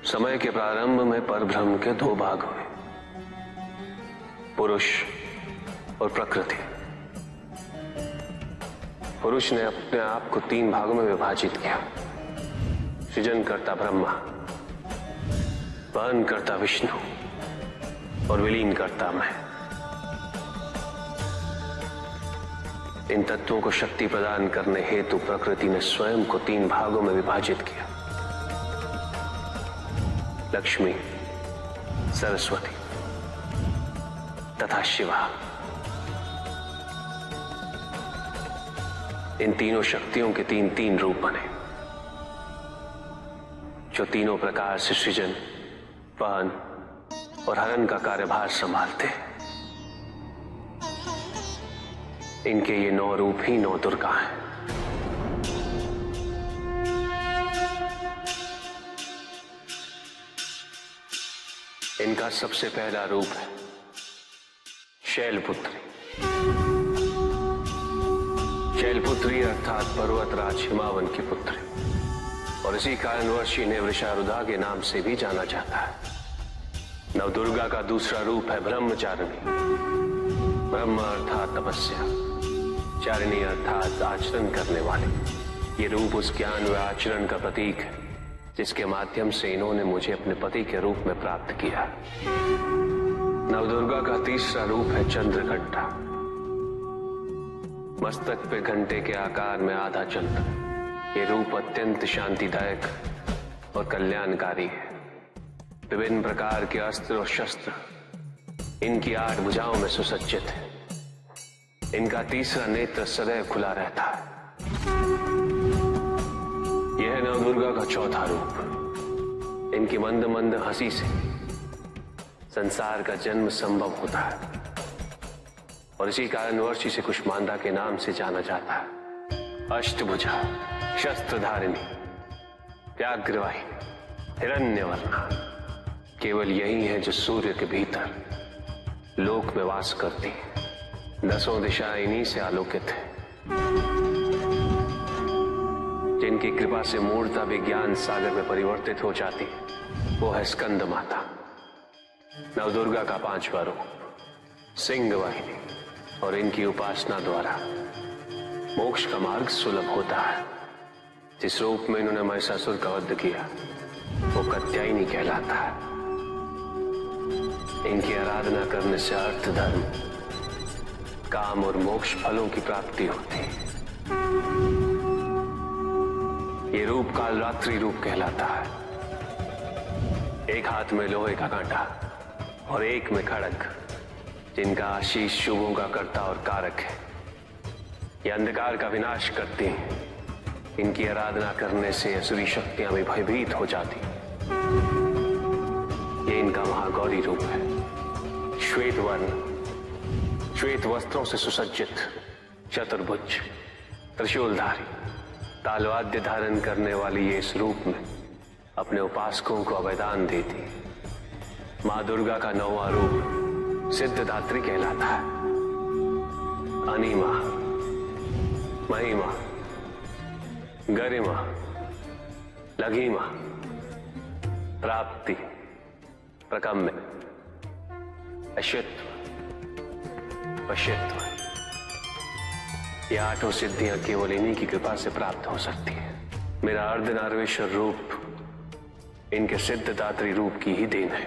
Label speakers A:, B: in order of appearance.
A: समय के प्रारंभ में परब्रह्म के दो भाग हुए, पुरुष और प्रकृति। पुरुष ने अपने आप को तीन भागों में विभाजित किया, सृजन करता ब्रह्मा, वहन करता विष्णु और विलीन करता मैं। इन तत्वों को शक्ति प्रदान करने हेतु प्रकृति ने स्वयं को तीन भागों में विभाजित किया, लक्ष्मी, सरस्वती तथा शिवा। इन तीनों शक्तियों के तीन तीन रूप बने, जो तीनों प्रकार से सृजन, वहन और हरण का कार्यभार संभालते हैं। इनके ये 9 रूप ही 9 दुर्गा हैं। इनका सबसे पहला रूप है शैलपुत्री। शैलपुत्री अर्थात पर्वतराज हिमावन की पुत्री, और इसी कारणवश इन्हें वृषारुधा के नाम से भी जाना जाता है। नवदुर्गा का दूसरा रूप है ब्रह्मचारिणी। ब्रह्म अर्थात तपस्या, चारिणी अर्थात आचरण करने वाले। ये रूप उस ज्ञान व आचरण का प्रतीक है जिसके माध्यम से इन्होंने मुझे अपने पति के रूप में प्राप्त किया। नवदुर्गा का तीसरा रूप है चंद्रघंटा। मस्तक पे घंटे के आकार में आधा चंद्र। ये रूप अत्यंत शांतिदायक और कल्याणकारी है। विभिन्न प्रकार के अस्त्र और शस्त्र इनकी 8 भुजाओं में सुसज्जित है। इनका तीसरा नेत्र सदैव खुला रहता है। यह है नवदुर्गा का चौथा रूप। इनकी मंद मंद हंसी से संसार का जन्म संभव होता है, और इसी कारणवश इसे कुष्मांडा के नाम से जाना जाता है। अष्टभुजा, शस्त्रधारिणी, व्याघ्रवाहिनी, हिरण्यवर्णा, केवल यही है जो सूर्य के भीतर लोक में वास करती है। 10 दिशाएं इन्हीं से आलोकित है। जिनकी कृपा से मूर्ता विज्ञान सागर में परिवर्तित हो जाती है, वो है स्कंद माता। नवदुर्गा का 5वां रूप सिंह वाहिनी, और इनकी उपासना द्वारा मोक्ष का मार्ग सुलभ होता है। जिस रूप में इन्होंने महिषासुर का वध किया वो कात्यायनी कहलाता है। इनकी आराधना करने से अर्थ, धर्म, काम और मोक्ष फलों की प्राप्ति होती है। ये रूप कालरात्रि रूप कहलाता है। एक हाथ में लोहे का कांटा और एक में खड़ग, जिनका आशीष शुभों का कर्ता और कारक है। ये अंधकार का विनाश करती हैं। इनकी आराधना करने से असुरी शक्तियां भी भयभीत हो जाती। ये इनका महागौरी रूप है। श्वेत वर्ण, श्वेत वस्त्रों से सुसज्जित, चतुर्भुज, त्रिशूलधारी, तालवाद्य धारण करने वाली ये इस रूप में अपने उपासकों को अभयदान देती। मां दुर्गा का 9वां रूप सिद्धदात्री कहलाता है। अनिमा, महिमा, गरिमा, लघिमा, प्राप्ति, प्रकम्य, अश्वित्व, वशित्व। ये 8 सिद्धियां केवल इन्हीं की कृपा से प्राप्त हो सकती है। मेरा अर्धनारीश्वर रूप इनके सिद्धदात्री रूप की ही देन है।